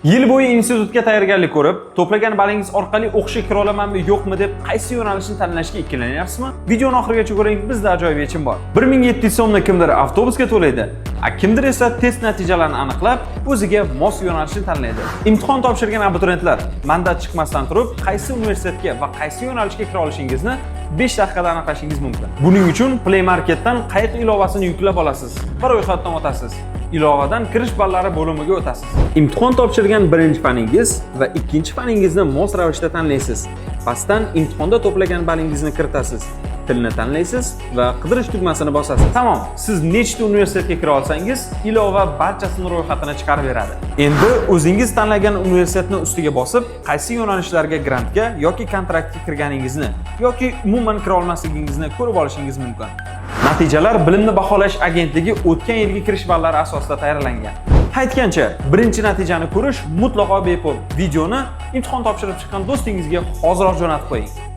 Yil bo'yi institutga tayyorgarlik ko'rib, to'plagan balingiz orqali o'qishga kira olamanmi, yo'qmi deb qaysi yo'nalishni tanlashga ikkilanyapsizmi? Videoni oxirigacha ko'ring, bizda ajoyib yechim bor. 1700 so'mni kimdir avtobusga to'laydi, kimdir esa test natijalarini aniqlab, o'ziga mos yo'nalishni tanlaydi. Imtihon topshirgan abituriyentlar, mandat chiqmasdan turib, qaysi universitetga va qaysi yo'nalishga kira olishingizni 5 daqiqada aniqlashingiz mumkin. Buning uchun Play Marketdan qayiq ilovasini yuklab olasiz va ro'yxatdan o'tasiz. Ilovadan kirish ballari bo'limiga o'tasiz. Imtihon topshirgan birinchi faningiz va ikkinchi faningizni mos ravishda tanlaysiz. Pastdan imtihonda to'plagan balingizni kiritasiz. Tilni tanlaysiz va qidirish tugmasini bosasiz. Tamom, siz nechta universitetga kira olsangiz, ilova barchasini ro'yxatini chiqarib beradi. Endi o'zingiz tanlagan universitetni ustiga bosib, qaysi yo'nalishlarga grantga yoki kontraktga kirganingizni yoki umuman kira olmasligingizni ko'rib olishingiz mumkin. Natijalar Bilimni baholash agentligi o'tgan yilgi kirish ballari asosida tayyorlangan. Aytgancha, birinchi natijani ko'rish mutlaqo bepul. Videoni imtihon topshirib chiqqan do'stingizga hoziroq jo'natib qo'ying.